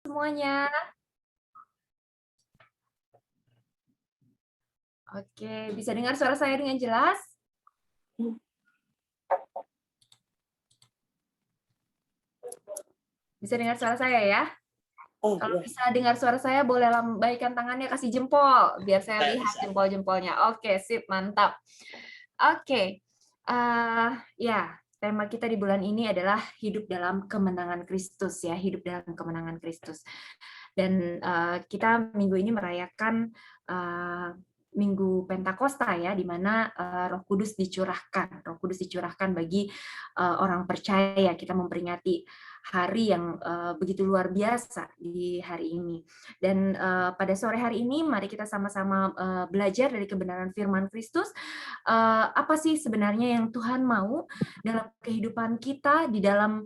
Semuanya. Oke, bisa dengar suara saya dengan jelas? Bisa dengar suara saya ya? Oh, Kalau iya. bisa dengar suara saya, boleh lambaikan tangannya, kasih jempol, biar saya lihat Bisa. jempol-jempolnya. Oke, sip, mantap. Oke, ya, tema kita di bulan ini adalah hidup dalam kemenangan Kristus ya, hidup dalam kemenangan Kristus. Dan kita minggu ini merayakan Minggu Pentakosta ya, di mana Roh Kudus dicurahkan. Roh Kudus dicurahkan bagi orang percaya. Kita memperingati hari yang begitu luar biasa di hari ini. Dan pada sore hari ini, mari kita sama-sama belajar dari kebenaran firman Kristus. Apa sih sebenarnya yang Tuhan mau dalam kehidupan kita, di dalam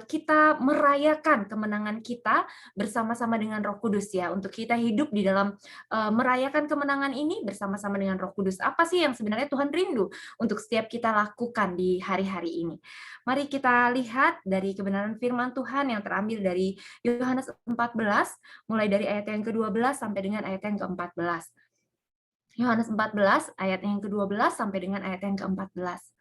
kita merayakan kemenangan kita bersama-sama dengan Roh Kudus ya, untuk kita hidup di dalam merayakan kemenangan ini bersama-sama dengan Roh Kudus. Apa sih yang sebenarnya Tuhan rindu untuk setiap kita lakukan di hari-hari ini? Mari kita lihat dari kebenaran firman Tuhan yang terambil dari Yohanes 14, mulai dari ayat yang ke-12 sampai dengan ayat yang ke-14. Yohanes 14 ayat yang ke-12 sampai dengan ayat yang ke-14.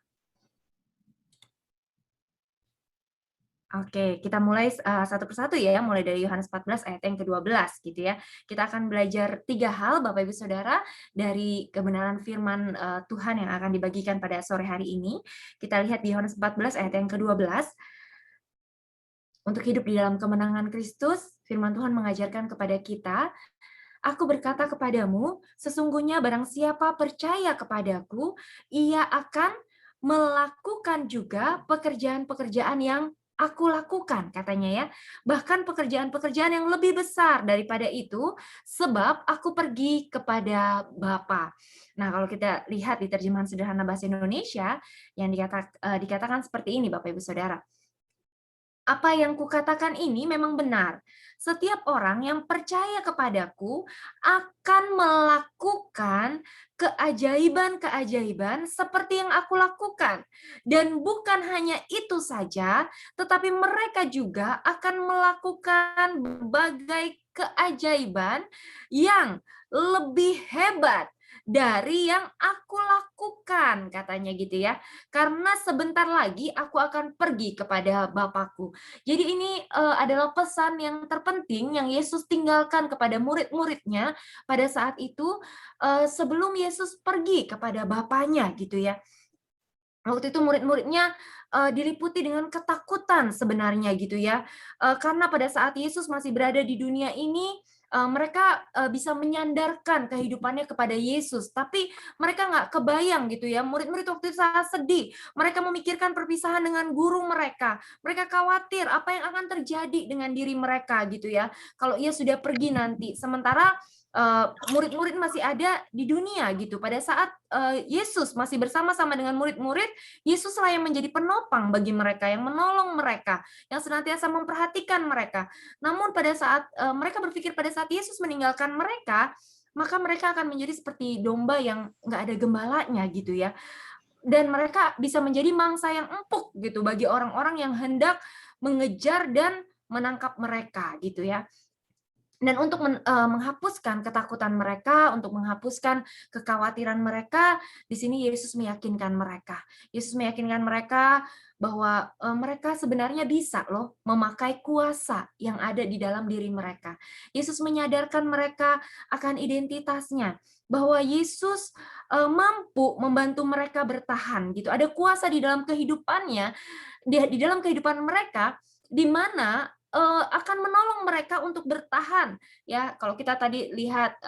Oke, kita mulai satu persatu ya, mulai dari Yohanes 14 ayat yang ke-12 gitu ya. Kita akan belajar 3 hal Bapak Ibu Saudara dari kebenaran firman Tuhan yang akan dibagikan pada sore hari ini. Kita lihat di Yohanes 14 ayat yang ke-12. Untuk hidup di dalam kemenangan Kristus, firman Tuhan mengajarkan kepada kita, "Aku berkata kepadamu, sesungguhnya barang siapa percaya kepadaku, ia akan melakukan juga pekerjaan-pekerjaan yang aku lakukan," katanya ya. "Bahkan pekerjaan-pekerjaan yang lebih besar daripada itu, sebab aku pergi kepada Bapa." Nah, kalau kita lihat di terjemahan sederhana bahasa Indonesia, yang dikatakan seperti ini Bapak Ibu Saudara. "Apa yang kukatakan ini memang benar. Setiap orang yang percaya kepadaku akan melakukan keajaiban-keajaiban seperti yang aku lakukan. Dan bukan hanya itu saja, tetapi mereka juga akan melakukan berbagai keajaiban yang lebih hebat dari yang aku lakukan," katanya gitu ya. "Karena sebentar lagi aku akan pergi kepada Bapakku." Jadi ini adalah pesan yang terpenting yang Yesus tinggalkan kepada murid-muridnya pada saat itu sebelum Yesus pergi kepada Bapaknya gitu ya. Waktu itu murid-muridnya diliputi dengan ketakutan sebenarnya gitu ya. Karena pada saat Yesus masih berada di dunia ini, mereka bisa menyandarkan kehidupannya kepada Yesus, tapi mereka nggak kebayang gitu ya. Murid-murid waktu itu sangat sedih. Mereka memikirkan perpisahan dengan guru mereka. Mereka khawatir apa yang akan terjadi dengan diri mereka gitu ya. Kalau ia sudah pergi nanti. Sementara murid-murid masih ada di dunia gitu. Pada saat Yesus masih bersama-sama dengan murid-murid, Yesuslah yang menjadi penopang bagi mereka, yang menolong mereka, yang senantiasa memperhatikan mereka. Namun pada saat mereka berpikir pada saat Yesus meninggalkan mereka, maka mereka akan menjadi seperti domba yang nggak ada gembalanya gitu ya. Dan mereka bisa menjadi mangsa yang empuk gitu bagi orang-orang yang hendak mengejar dan menangkap mereka gitu ya. Dan untuk menghapuskan ketakutan mereka, untuk menghapuskan kekhawatiran mereka, di sini Yesus meyakinkan mereka. Yesus meyakinkan mereka bahwa mereka sebenarnya bisa loh memakai kuasa yang ada di dalam diri mereka. Yesus menyadarkan mereka akan identitasnya, bahwa Yesus mampu membantu mereka bertahan gitu. Ada kuasa di dalam kehidupannya, di dalam kehidupan mereka, di mana akan menolong mereka untuk bertahan ya. Kalau kita tadi lihat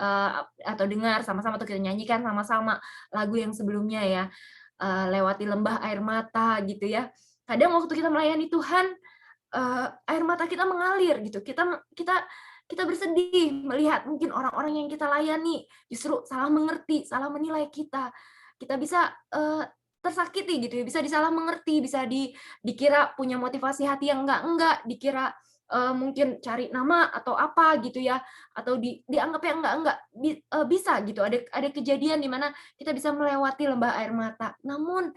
atau dengar sama-sama atau kita nyanyikan sama-sama lagu yang sebelumnya ya, lewati lembah air mata gitu ya. Kadang waktu kita melayani Tuhan, air mata kita mengalir gitu. Kita bersedih melihat mungkin orang-orang yang kita layani justru salah mengerti, salah menilai kita. Kita bisa tersakiti gitu ya, bisa disalah mengerti, bisa dikira punya motivasi hati yang enggak, dikira mungkin cari nama atau apa gitu ya, atau dianggap yang enggak, bisa gitu. Ada kejadian di mana kita bisa melewati lembah air mata. Namun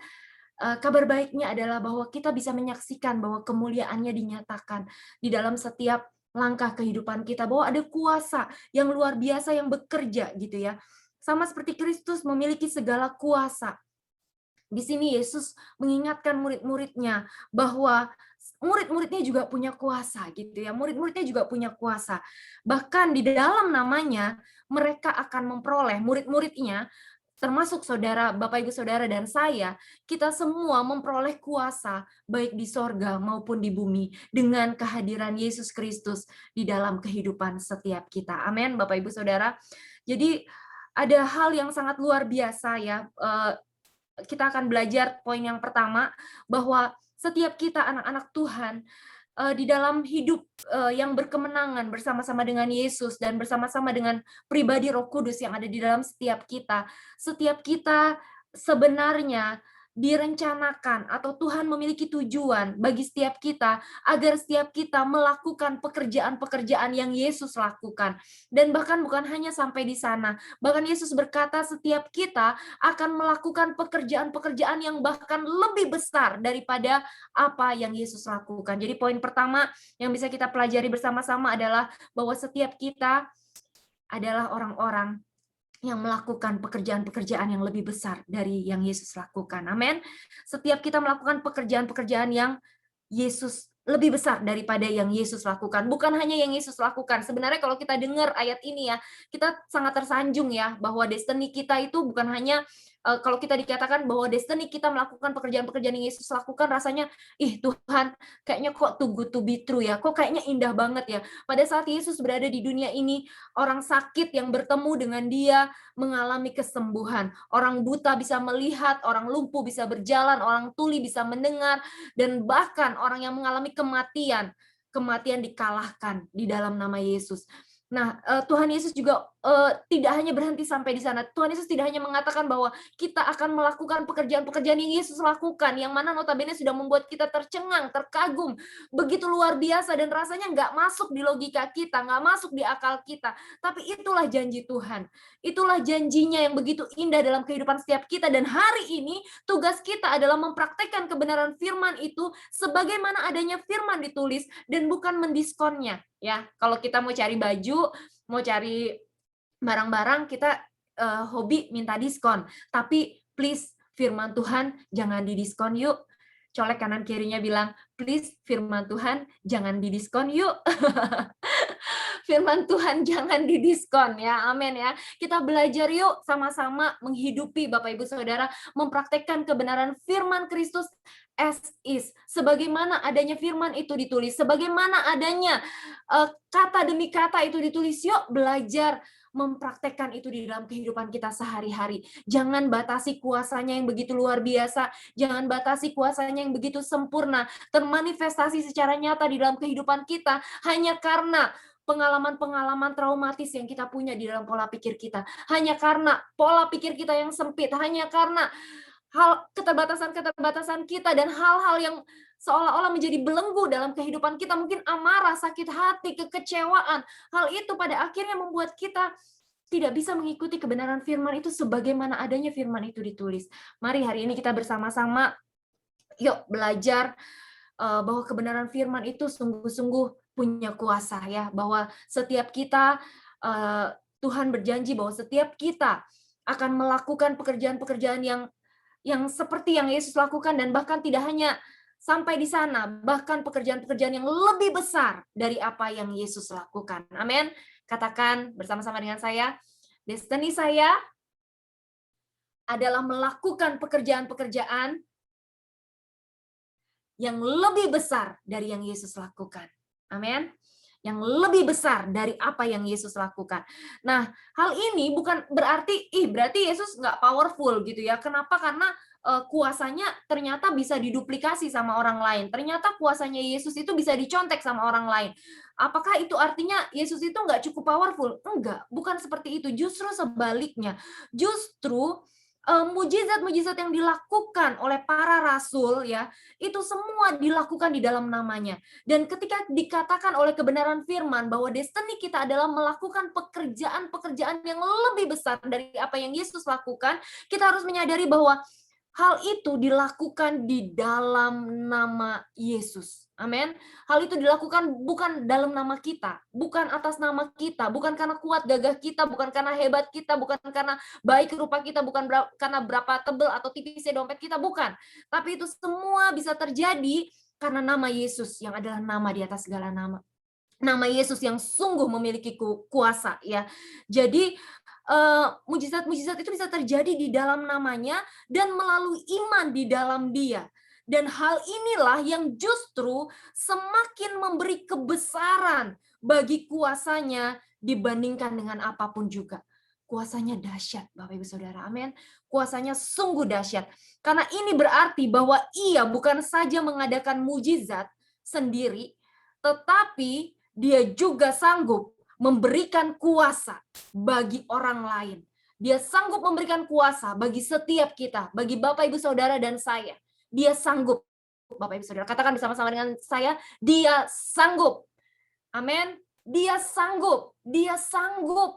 kabar baiknya adalah bahwa kita bisa menyaksikan bahwa kemuliaannya dinyatakan di dalam setiap langkah kehidupan kita, bahwa ada kuasa yang luar biasa yang bekerja gitu ya. Sama seperti Kristus memiliki segala kuasa. Di sini Yesus mengingatkan murid-muridnya bahwa murid-muridnya juga punya kuasa gitu ya. Murid-muridnya juga punya kuasa. Bahkan di dalam namanya mereka akan memperoleh, murid-muridnya termasuk saudara, Bapak Ibu Saudara dan saya, kita semua memperoleh kuasa baik di sorga maupun di bumi dengan kehadiran Yesus Kristus di dalam kehidupan setiap kita. Amin, Bapak Ibu Saudara. Jadi ada hal yang sangat luar biasa ya. Kita akan belajar poin yang pertama, bahwa setiap kita anak-anak Tuhan di dalam hidup yang berkemenangan bersama-sama dengan Yesus dan bersama-sama dengan pribadi Roh Kudus yang ada di dalam setiap kita sebenarnya direncanakan atau Tuhan memiliki tujuan bagi setiap kita agar setiap kita melakukan pekerjaan-pekerjaan yang Yesus lakukan. Dan bahkan bukan hanya sampai di sana, bahkan Yesus berkata setiap kita akan melakukan pekerjaan-pekerjaan yang bahkan lebih besar daripada apa yang Yesus lakukan. Jadi poin pertama yang bisa kita pelajari bersama-sama adalah bahwa setiap kita adalah orang-orang yang melakukan pekerjaan-pekerjaan yang lebih besar dari yang Yesus lakukan. Amin. Setiap kita melakukan pekerjaan-pekerjaan yang Yesus lebih besar daripada yang Yesus lakukan. Bukan hanya yang Yesus lakukan. Sebenarnya kalau kita dengar ayat ini ya, kita sangat tersanjung ya, bahwa destiny kita itu bukan hanya kalau kita dikatakan bahwa destiny kita melakukan pekerjaan-pekerjaan yang Yesus lakukan, rasanya, ih Tuhan, kayaknya kok too good to be true ya, kok kayaknya indah banget ya. Pada saat Yesus berada di dunia ini, orang sakit yang bertemu dengan dia mengalami kesembuhan. Orang buta bisa melihat, orang lumpuh bisa berjalan, orang tuli bisa mendengar, dan bahkan orang yang mengalami kematian dikalahkan di dalam nama Yesus. Nah, Tuhan Yesus juga tidak hanya berhenti sampai di sana. Tuhan Yesus tidak hanya mengatakan bahwa kita akan melakukan pekerjaan-pekerjaan yang Yesus lakukan, yang mana notabene sudah membuat kita tercengang, terkagum, begitu luar biasa dan rasanya nggak masuk di logika kita, nggak masuk di akal kita. Tapi itulah janji Tuhan. Itulah janjinya yang begitu indah dalam kehidupan setiap kita. Dan hari ini tugas kita adalah mempraktekkan kebenaran firman itu sebagaimana adanya firman ditulis dan bukan mendiskonnya. Ya, kalau kita mau cari baju, mau cari barang-barang, kita hobi minta diskon. Tapi please, firman Tuhan jangan didiskon yuk. Colek kanan kirinya bilang, please firman Tuhan jangan didiskon yuk. Firman Tuhan jangan didiskon ya, amin ya. Kita belajar yuk sama-sama menghidupi Bapak Ibu Saudara, mempraktekkan kebenaran firman Kristus as is. Sebagaimana adanya firman itu ditulis, sebagaimana adanya kata demi kata itu ditulis, yuk belajar mempraktekkan itu di dalam kehidupan kita sehari-hari. Jangan batasi kuasanya yang begitu luar biasa, jangan batasi kuasanya yang begitu sempurna, termanifestasi secara nyata di dalam kehidupan kita hanya karena pengalaman-pengalaman traumatis yang kita punya di dalam pola pikir kita. Hanya karena pola pikir kita yang sempit, hanya karena hal keterbatasan-keterbatasan kita dan hal-hal yang seolah-olah menjadi belenggu dalam kehidupan kita, mungkin amarah, sakit hati, kekecewaan. Hal itu pada akhirnya membuat kita tidak bisa mengikuti kebenaran firman itu sebagaimana adanya firman itu ditulis. Mari hari ini kita bersama-sama yuk belajar bahwa kebenaran firman itu sungguh-sungguh punya kuasa ya, bahwa setiap kita Tuhan berjanji bahwa setiap kita akan melakukan pekerjaan-pekerjaan yang seperti yang Yesus lakukan, dan bahkan tidak hanya sampai di sana, bahkan pekerjaan-pekerjaan yang lebih besar dari apa yang Yesus lakukan. Amin. Katakan bersama-sama dengan saya, destiny saya adalah melakukan pekerjaan-pekerjaan yang lebih besar dari yang Yesus lakukan. Amin. Yang lebih besar dari apa yang Yesus lakukan. Nah, hal ini bukan berarti, berarti Yesus nggak powerful gitu ya. Kenapa? Karena kuasanya ternyata bisa diduplikasi sama orang lain. Ternyata kuasanya Yesus itu bisa dicontek sama orang lain. Apakah itu artinya Yesus itu nggak cukup powerful? Enggak, bukan seperti itu. Justru sebaliknya. Justru mujizat-mujizat yang dilakukan oleh para rasul ya, itu semua dilakukan di dalam namanya. Dan ketika dikatakan oleh kebenaran firman bahwa destiny kita adalah melakukan pekerjaan-pekerjaan yang lebih besar dari apa yang Yesus lakukan, kita harus menyadari bahwa hal itu dilakukan di dalam nama Yesus. Amin. Hal itu dilakukan bukan dalam nama kita, bukan atas nama kita, bukan karena kuat gagah kita, bukan karena hebat kita, bukan karena baik rupa kita, bukan karena berapa tebel atau tipisnya dompet kita, bukan. Tapi itu semua bisa terjadi karena nama Yesus yang adalah nama di atas segala nama. Nama Yesus yang sungguh memiliki kuasa ya. Jadi mujizat-mujizat itu bisa terjadi di dalam namanya dan melalui iman di dalam Dia. Dan hal inilah yang justru semakin memberi kebesaran bagi kuasanya dibandingkan dengan apapun juga. Kuasanya dahsyat, Bapak Ibu Saudara. Amin. Kuasanya sungguh dahsyat. Karena ini berarti bahwa Ia bukan saja mengadakan mujizat sendiri, tetapi Dia juga sanggup memberikan kuasa bagi orang lain. Dia sanggup memberikan kuasa bagi setiap kita, bagi Bapak Ibu Saudara dan saya. Dia sanggup, Bapak Ibu Saudara. Katakan bersama-sama dengan saya, dia sanggup. Amin. Dia sanggup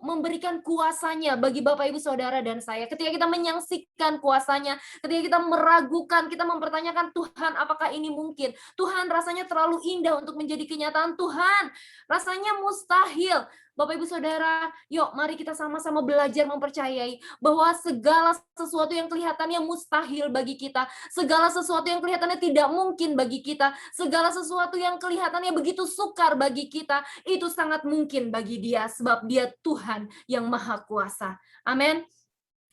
memberikan kuasanya bagi Bapak Ibu Saudara dan saya. Ketika kita menyaksikan kuasanya, ketika kita meragukan, kita mempertanyakan, Tuhan apakah ini mungkin? Tuhan rasanya terlalu indah untuk menjadi kenyataan. Tuhan rasanya mustahil. Bapak Ibu Saudara, yuk mari kita sama-sama belajar mempercayai bahwa segala sesuatu yang kelihatannya mustahil bagi kita, segala sesuatu yang kelihatannya tidak mungkin bagi kita, segala sesuatu yang kelihatannya begitu sukar bagi kita, itu sangat mungkin bagi Dia, sebab Dia Tuhan yang Maha Kuasa. Amin.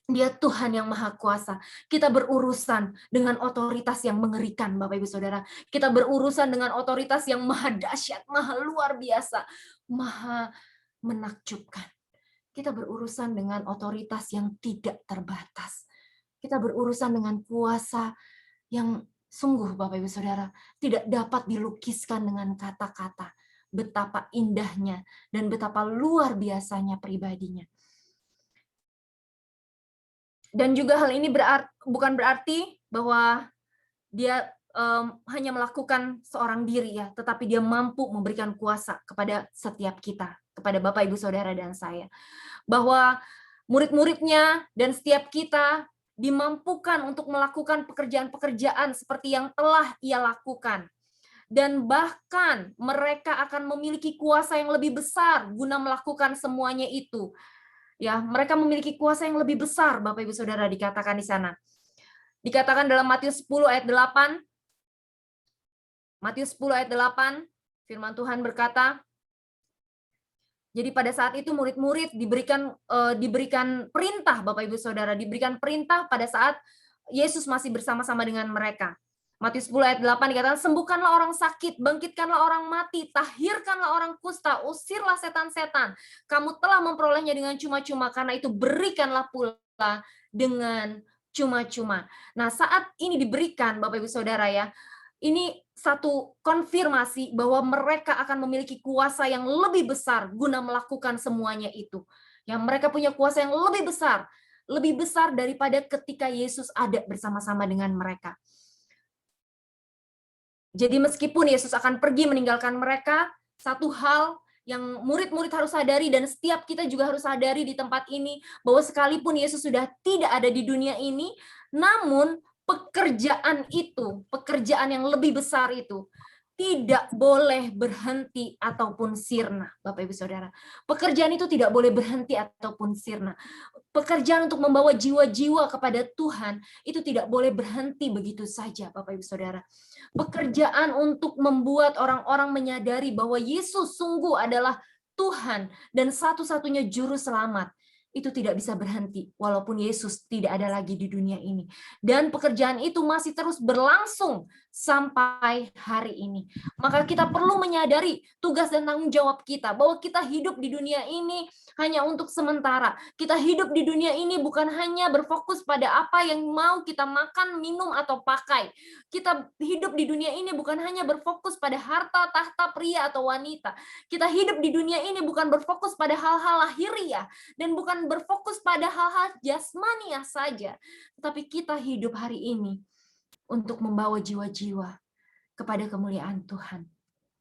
Dia Tuhan yang Maha Kuasa. Kita berurusan dengan otoritas yang mengerikan, Bapak Ibu Saudara. Kita berurusan dengan otoritas yang maha dahsyat, maha luar biasa, maha menakjubkan. Kita berurusan dengan otoritas yang tidak terbatas. Kita berurusan dengan kuasa yang sungguh, Bapak Ibu Saudara, tidak dapat dilukiskan dengan kata-kata. Betapa indahnya dan betapa luar biasanya pribadinya. Dan juga hal ini bukan berarti bahwa dia hanya melakukan seorang diri ya, tetapi dia mampu memberikan kuasa kepada setiap kita, kepada Bapak Ibu Saudara dan saya. Bahwa murid-muridnya dan setiap kita dimampukan untuk melakukan pekerjaan-pekerjaan seperti yang telah ia lakukan. Dan bahkan mereka akan memiliki kuasa yang lebih besar guna melakukan semuanya itu. Ya, mereka memiliki kuasa yang lebih besar, Bapak Ibu Saudara, dikatakan di sana. Dikatakan dalam Matius 10 ayat 8. Matius 10 ayat 8, firman Tuhan berkata, jadi pada saat itu murid-murid diberikan perintah, Bapak Ibu Saudara, diberikan perintah pada saat Yesus masih bersama-sama dengan mereka. Matius 10 ayat 8 dikatakan, sembuhkanlah orang sakit, bangkitkanlah orang mati, tahirkanlah orang kusta, usirlah setan-setan. Kamu telah memperolehnya dengan cuma-cuma, karena itu berikanlah pula dengan cuma-cuma. Nah, saat ini diberikan, Bapak Ibu Saudara ya, ini satu konfirmasi bahwa mereka akan memiliki kuasa yang lebih besar guna melakukan semuanya itu. Yang mereka punya kuasa yang lebih besar daripada ketika Yesus ada bersama-sama dengan mereka. Jadi meskipun Yesus akan pergi meninggalkan mereka, satu hal yang murid-murid harus sadari dan setiap kita juga harus sadari di tempat ini, bahwa sekalipun Yesus sudah tidak ada di dunia ini, namun pekerjaan yang lebih besar itu, tidak boleh berhenti ataupun sirna, Bapak Ibu Saudara. Pekerjaan itu tidak boleh berhenti ataupun sirna. Pekerjaan untuk membawa jiwa-jiwa kepada Tuhan, itu tidak boleh berhenti begitu saja, Bapak Ibu Saudara. Pekerjaan untuk membuat orang-orang menyadari bahwa Yesus sungguh adalah Tuhan dan satu-satunya juru selamat, itu tidak bisa berhenti walaupun Yesus tidak ada lagi di dunia ini. Dan pekerjaan itu masih terus berlangsung sampai hari ini. Maka kita perlu menyadari tugas dan tanggung jawab kita, bahwa kita hidup di dunia ini hanya untuk sementara. Kita hidup di dunia ini bukan hanya berfokus pada apa yang mau kita makan, minum, atau pakai. Kita hidup di dunia ini bukan hanya berfokus pada harta, tahta, pria, atau wanita. Kita hidup di dunia ini bukan berfokus pada hal-hal lahiriah dan bukan berfokus pada hal-hal jasmaniah saja. Tetapi kita hidup hari ini untuk membawa jiwa-jiwa kepada kemuliaan Tuhan.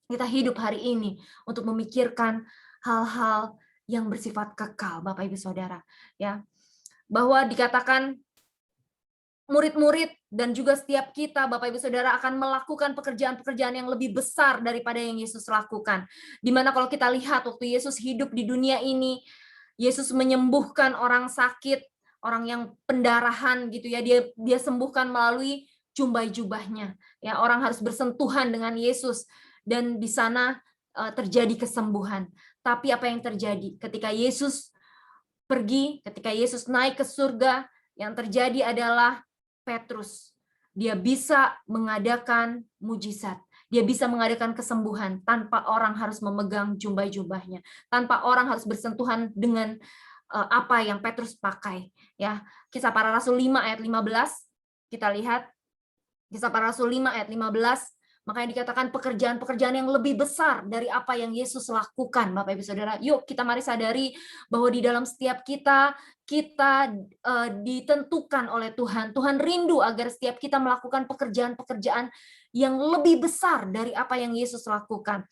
Kita hidup hari ini untuk memikirkan hal-hal yang bersifat kekal, Bapak Ibu Saudara, ya. Bahwa dikatakan murid-murid dan juga setiap kita, Bapak Ibu Saudara, akan melakukan pekerjaan-pekerjaan yang lebih besar daripada yang Yesus lakukan. Dimana kalau kita lihat waktu Yesus hidup di dunia ini, Yesus menyembuhkan orang sakit, orang yang pendarahan gitu ya, dia sembuhkan melalui jubah-jubahnya. Ya, orang harus bersentuhan dengan Yesus dan di sana terjadi kesembuhan. Tapi apa yang terjadi ketika Yesus pergi, ketika Yesus naik ke surga, yang terjadi adalah Petrus. Dia bisa mengadakan mujizat. Dia bisa mengadakan kesembuhan tanpa orang harus memegang jubah-jubahnya, tanpa orang harus bersentuhan dengan apa yang Petrus pakai. Ya, Kisah Para Rasul 5 ayat 15, kita lihat Kisah Para Rasul 5 ayat 15, makanya dikatakan pekerjaan-pekerjaan yang lebih besar dari apa yang Yesus lakukan, Bapak Ibu Saudara. Yuk kita mari sadari bahwa di dalam setiap kita ditentukan oleh Tuhan. Tuhan rindu agar setiap kita melakukan pekerjaan-pekerjaan yang lebih besar dari apa yang Yesus lakukan.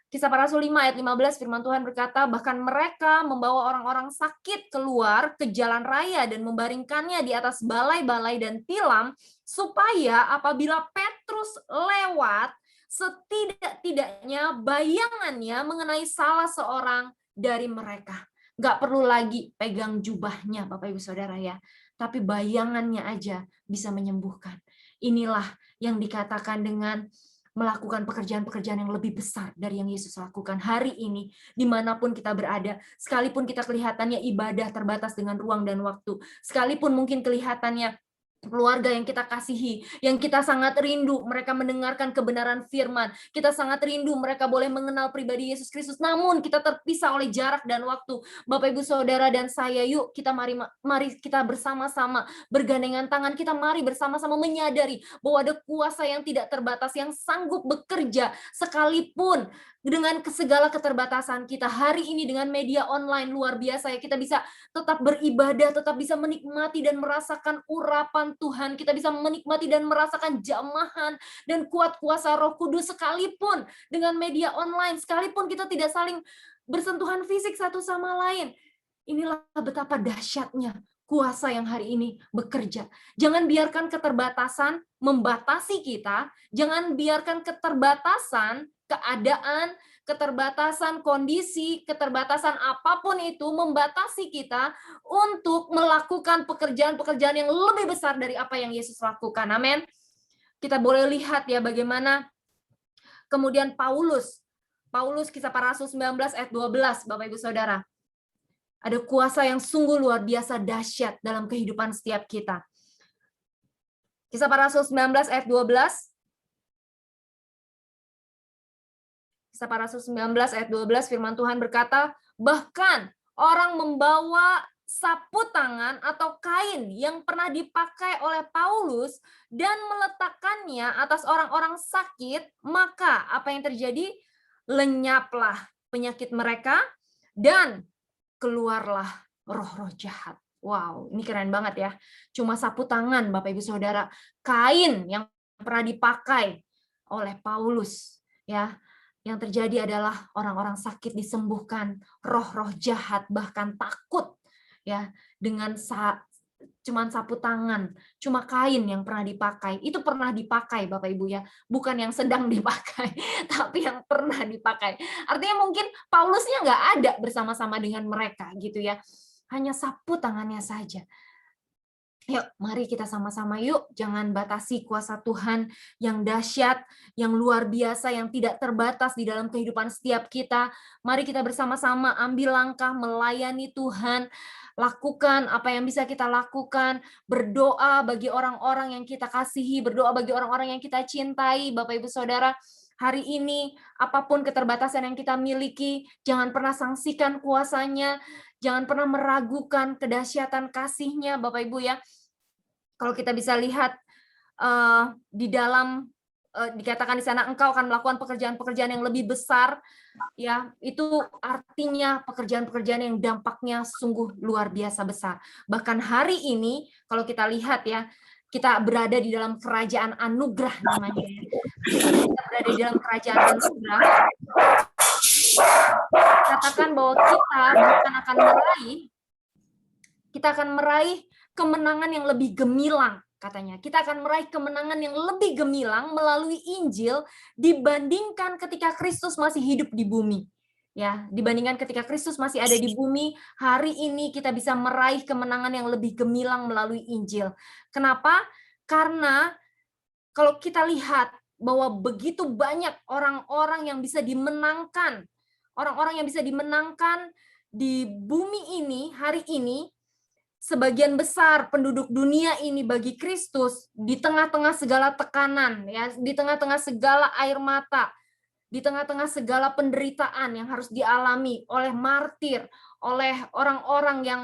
Kisah Para Rasul 5 ayat 15, firman Tuhan berkata, bahkan mereka membawa orang-orang sakit keluar ke jalan raya dan membaringkannya di atas balai-balai dan tilam, supaya apabila Petrus lewat, setidak-tidaknya bayangannya mengenai salah seorang dari mereka. Nggak perlu lagi pegang jubahnya, Bapak Ibu Saudara ya, tapi bayangannya aja bisa menyembuhkan. Inilah yang dikatakan dengan melakukan pekerjaan-pekerjaan yang lebih besar dari yang Yesus lakukan hari ini, dimanapun kita berada, sekalipun kita kelihatannya ibadah terbatas dengan ruang dan waktu, sekalipun mungkin kelihatannya keluarga yang kita kasihi, yang kita sangat rindu mereka mendengarkan kebenaran firman, kita sangat rindu mereka boleh mengenal pribadi Yesus Kristus, namun kita terpisah oleh jarak dan waktu. Bapak Ibu Saudara dan saya, yuk kita mari kita bersama-sama bergandengan tangan, kita mari bersama-sama menyadari bahwa ada kuasa yang tidak terbatas yang sanggup bekerja sekalipun dengan segala keterbatasan kita hari ini dengan media online luar biasa ya, kita bisa tetap beribadah, tetap bisa menikmati dan merasakan urapan Tuhan, kita bisa menikmati dan merasakan jamahan dan kuat kuasa Roh Kudus sekalipun dengan media online, sekalipun kita tidak saling bersentuhan fisik satu sama lain. Inilah betapa dahsyatnya kuasa yang hari ini bekerja. Jangan biarkan keterbatasan membatasi kita, jangan biarkan keterbatasan keadaan, keterbatasan kondisi, keterbatasan apapun itu membatasi kita untuk melakukan pekerjaan-pekerjaan yang lebih besar dari apa yang Yesus lakukan. Amin. Kita boleh lihat ya bagaimana kemudian Paulus Kisah Para Rasul 19 ayat 12, Bapak Ibu Saudara. Ada kuasa yang sungguh luar biasa dahsyat dalam kehidupan setiap kita. Kisah Para Rasul 19 ayat 12. Kisah Para Rasul 19 ayat 12, firman Tuhan berkata, bahkan orang membawa sapu tangan atau kain yang pernah dipakai oleh Paulus dan meletakkannya atas orang-orang sakit, maka apa yang terjadi? Lenyaplah penyakit mereka dan keluarlah roh-roh jahat. Wow, ini keren banget ya. Cuma sapu tangan, Bapak Ibu Saudara, kain yang pernah dipakai oleh Paulus, ya. Yang terjadi adalah orang-orang sakit disembuhkan, roh-roh jahat bahkan takut ya dengan cuman sapu tangan, cuma kain yang pernah dipakai. Itu pernah dipakai Bapak Ibu ya, bukan yang sedang dipakai, tapi yang pernah dipakai. Artinya mungkin Paulusnya nggak ada bersama-sama dengan mereka gitu ya. Hanya sapu tangannya saja. Yuk, mari kita sama-sama yuk, jangan batasi kuasa Tuhan yang dahsyat, yang luar biasa, yang tidak terbatas di dalam kehidupan setiap kita. Mari kita bersama-sama ambil langkah melayani Tuhan, lakukan apa yang bisa kita lakukan, berdoa bagi orang-orang yang kita kasihi, berdoa bagi orang-orang yang kita cintai, Bapak Ibu Saudara. Hari ini, apapun keterbatasan yang kita miliki, jangan pernah sangsikan kuasanya, jangan pernah meragukan kedahsyatan kasih-Nya, Bapak Ibu ya. Kalau kita bisa lihat di dalam dikatakan di sana engkau akan melakukan pekerjaan-pekerjaan yang lebih besar, ya itu artinya pekerjaan-pekerjaan yang dampaknya sungguh luar biasa besar. Bahkan hari ini kalau kita lihat ya, kita berada di dalam kerajaan anugerah namanya. Kita berada di dalam kerajaan anugerah. Katakan bahwa kita akan meraih kemenangan yang lebih gemilang katanya. Kita akan meraih kemenangan yang lebih gemilang melalui Injil dibandingkan ketika Kristus masih hidup di bumi. Ya, dibandingkan ketika Kristus masih ada di bumi, hari ini kita bisa meraih kemenangan yang lebih gemilang melalui Injil. Kenapa? Karena kalau kita lihat bahwa begitu banyak orang-orang yang bisa dimenangkan, orang-orang yang bisa dimenangkan di bumi ini hari ini, sebagian besar penduduk dunia ini bagi Kristus di tengah-tengah segala tekanan, ya, di tengah-tengah segala air mata, di tengah-tengah segala penderitaan yang harus dialami oleh martir, oleh orang-orang yang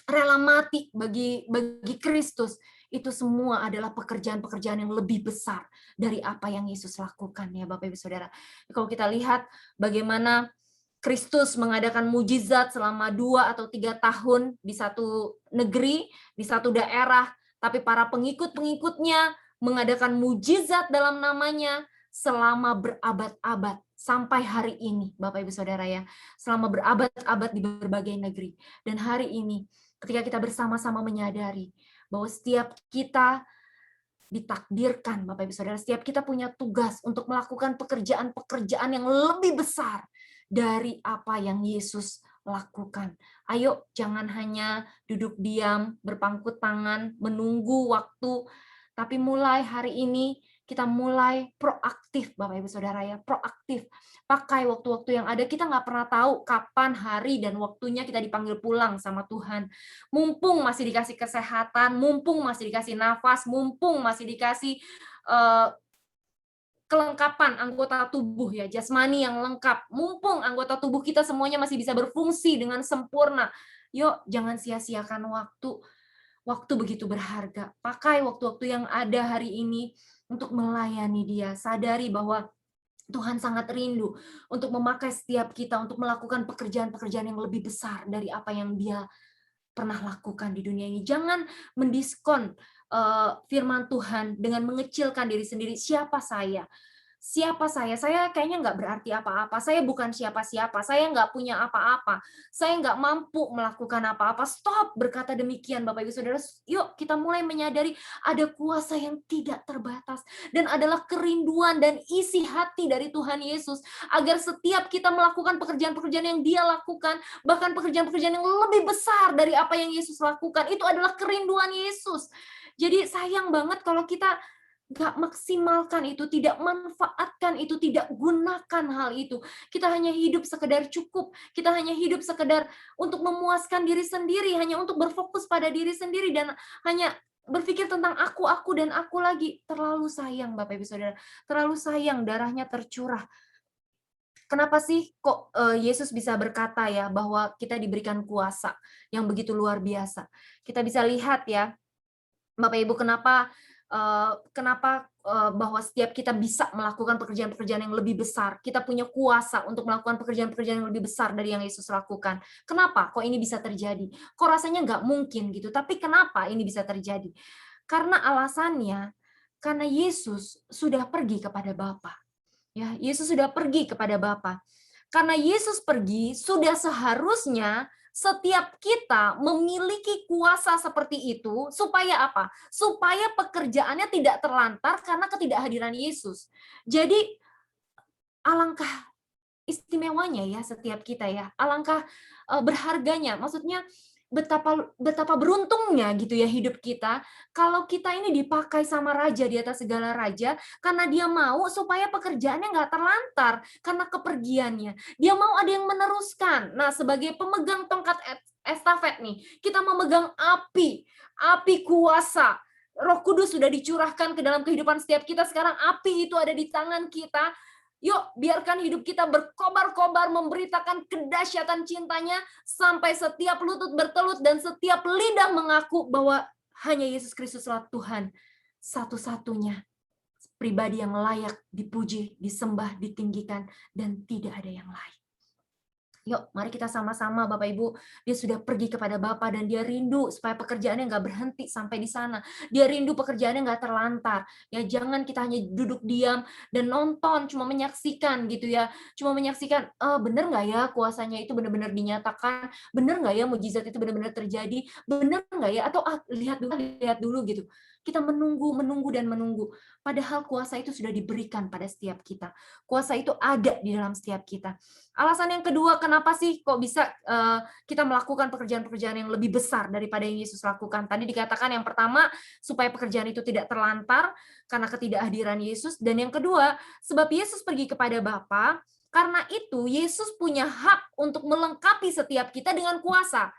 rela mati bagi Kristus, itu semua adalah pekerjaan-pekerjaan yang lebih besar dari apa yang Yesus lakukan, ya Bapak Ibu Saudara. Kalau kita lihat bagaimana Kristus mengadakan mujizat selama 2 atau 3 tahun di satu negeri, di satu daerah, tapi para pengikut-pengikutnya mengadakan mujizat dalam namanya selama berabad-abad sampai hari ini, Bapak Ibu Saudara ya, selama berabad-abad di berbagai negeri. Dan hari ini ketika kita bersama-sama menyadari bahwa setiap kita ditakdirkan, Bapak Ibu Saudara, setiap kita punya tugas untuk melakukan pekerjaan-pekerjaan yang lebih besar dari apa yang Yesus lakukan. Ayo, jangan hanya duduk diam, berpangku tangan, menunggu waktu, tapi mulai hari ini kita mulai proaktif, Bapak Ibu Saudara ya, proaktif. Pakai waktu-waktu yang ada, kita nggak pernah tahu kapan hari dan waktunya kita dipanggil pulang sama Tuhan. Mumpung masih dikasih kesehatan, mumpung masih dikasih nafas, mumpung masih dikasih eh, kelengkapan anggota tubuh ya, jasmani yang lengkap. Mumpung anggota tubuh kita semuanya masih bisa berfungsi dengan sempurna. Yuk, jangan sia-siakan waktu. Waktu begitu berharga. Pakai waktu-waktu yang ada hari ini untuk melayani Dia. Sadari bahwa Tuhan sangat rindu untuk memakai setiap kita untuk melakukan pekerjaan-pekerjaan yang lebih besar dari apa yang Dia pernah lakukan di dunia ini. Jangan mendiskon firman Tuhan dengan mengecilkan diri sendiri. Siapa saya? Siapa saya? Saya kayaknya nggak berarti apa-apa. Saya bukan siapa-siapa. Saya nggak punya apa-apa. Saya nggak mampu melakukan apa-apa. Stop berkata demikian, Bapak Ibu Saudara. Yuk kita mulai menyadari ada kuasa yang tidak terbatas. Dan adalah kerinduan dan isi hati dari Tuhan Yesus. Agar setiap kita melakukan pekerjaan-pekerjaan yang Dia lakukan, bahkan pekerjaan-pekerjaan yang lebih besar dari apa yang Yesus lakukan, itu adalah kerinduan Yesus. Jadi sayang banget kalau kita nggak maksimalkan itu, tidak manfaatkan itu, tidak gunakan hal itu. Kita hanya hidup sekedar cukup, kita hanya hidup sekedar untuk memuaskan diri sendiri, hanya untuk berfokus pada diri sendiri, dan hanya berpikir tentang aku dan aku lagi. Terlalu sayang Bapak Ibu Saudara, terlalu sayang darahnya tercurah. Kenapa sih kok Yesus bisa berkata ya bahwa kita diberikan kuasa yang begitu luar biasa. Kita bisa lihat ya, Bapak Ibu, bahwa setiap kita bisa melakukan pekerjaan-pekerjaan yang lebih besar. Kita punya kuasa untuk melakukan pekerjaan-pekerjaan yang lebih besar dari yang Yesus lakukan. Kenapa kok ini bisa terjadi? Kok rasanya nggak mungkin gitu, tapi kenapa ini bisa terjadi? Karena alasannya, karena Yesus sudah pergi kepada Bapa. Ya, Yesus sudah pergi kepada Bapa. Karena Yesus pergi, sudah seharusnya setiap kita memiliki kuasa seperti itu supaya apa? Supaya pekerjaannya tidak terlantar karena ketidakhadiran Yesus. Jadi alangkah istimewanya ya setiap kita ya. Alangkah berharganya. Maksudnya betapa betapa beruntungnya gitu ya hidup kita kalau kita ini dipakai sama raja di atas segala raja, karena dia mau supaya pekerjaannya nggak terlantar karena kepergiannya. Dia mau ada yang meneruskan. Nah, sebagai pemegang tongkat estafet nih, kita memegang api kuasa. Roh Kudus sudah dicurahkan ke dalam kehidupan setiap kita. Sekarang api itu ada di tangan kita. Yuk, biarkan hidup kita berkobar-kobar memberitakan kedahsyatan cintanya sampai setiap lutut bertelut dan setiap lidah mengaku bahwa hanya Yesus Kristuslah Tuhan satu-satunya pribadi yang layak dipuji, disembah, ditinggikan, dan tidak ada yang lain. Yuk, mari kita sama-sama Bapak Ibu, dia sudah pergi kepada Bapa dan dia rindu supaya pekerjaannya nggak berhenti sampai di sana. Dia rindu pekerjaannya nggak terlantar. Ya jangan kita hanya duduk diam dan nonton, cuma menyaksikan gitu ya. Cuma menyaksikan, bener nggak ya kuasanya itu benar-benar dinyatakan, bener nggak ya mujizat itu benar-benar terjadi, bener nggak ya, atau lihat dulu gitu. Kita menunggu, menunggu, dan menunggu. Padahal kuasa itu sudah diberikan pada setiap kita. Kuasa itu ada di dalam setiap kita. Alasan yang kedua, kenapa sih kok bisa kita melakukan pekerjaan-pekerjaan yang lebih besar daripada yang Yesus lakukan? Tadi dikatakan yang pertama, supaya pekerjaan itu tidak terlantar karena ketidakhadiran Yesus. Dan yang kedua, sebab Yesus pergi kepada Bapa, karena itu Yesus punya hak untuk melengkapi setiap kita dengan kuasa.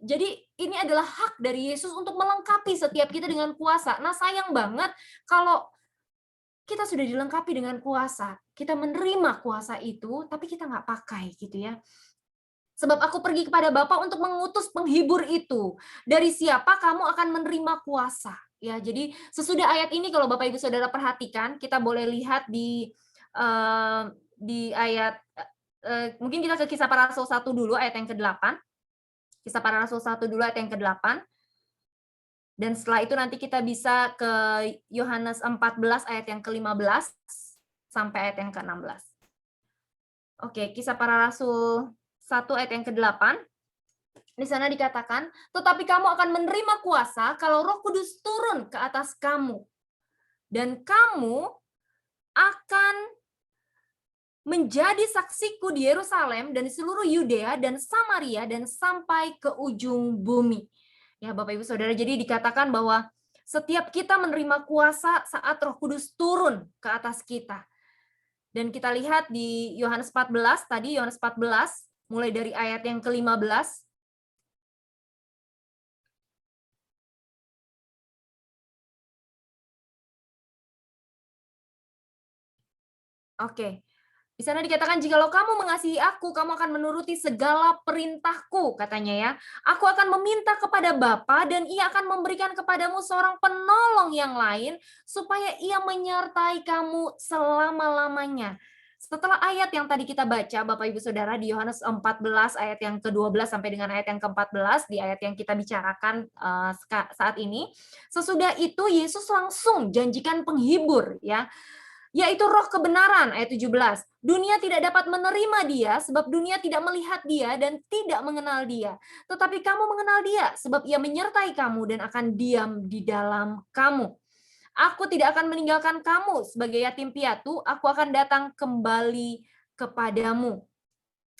Jadi ini adalah hak dari Yesus untuk melengkapi setiap kita dengan kuasa. Nah sayang banget kalau kita sudah dilengkapi dengan kuasa, kita menerima kuasa itu, tapi kita nggak pakai gitu ya. Sebab aku pergi kepada Bapa untuk mengutus penghibur itu. Dari siapa kamu akan menerima kuasa. Ya, jadi sesudah ayat ini kalau Bapak Ibu Saudara perhatikan, kita boleh lihat di ayat mungkin kita ke Kisah Para Rasul 1 dulu ayat yang ke-8. Kisah Para Rasul 1 dulu ayat yang ke-8. Dan setelah itu nanti kita bisa ke Yohanes 14 ayat yang ke-15 sampai ayat yang ke-16. Oke, Kisah Para Rasul 1 ayat yang ke-8. Di sana dikatakan, tetapi kamu akan menerima kuasa kalau Roh Kudus turun ke atas kamu. Dan kamu akan menjadi saksiku di Yerusalem dan di seluruh Yudea dan Samaria dan sampai ke ujung bumi. Ya, Bapak Ibu Saudara, jadi dikatakan bahwa setiap kita menerima kuasa saat Roh Kudus turun ke atas kita. Dan kita lihat di Yohanes 14, tadi Yohanes 14, mulai dari ayat yang ke-15. Oke. Di sana dikatakan, jikalau kamu mengasihi aku, kamu akan menuruti segala perintahku, katanya ya. Aku akan meminta kepada Bapa dan ia akan memberikan kepadamu seorang penolong yang lain, supaya ia menyertai kamu selama-lamanya. Setelah ayat yang tadi kita baca, Bapak Ibu Saudara, di Yohanes 14 ayat yang ke-12 sampai dengan ayat yang ke-14, di ayat yang kita bicarakan saat ini, sesudah itu Yesus langsung janjikan penghibur, ya, yaitu roh kebenaran, ayat 17. Dunia tidak dapat menerima dia, sebab dunia tidak melihat dia dan tidak mengenal dia. Tetapi kamu mengenal dia, sebab ia menyertai kamu dan akan diam di dalam kamu. Aku tidak akan meninggalkan kamu sebagai yatim piatu, aku akan datang kembali kepadamu.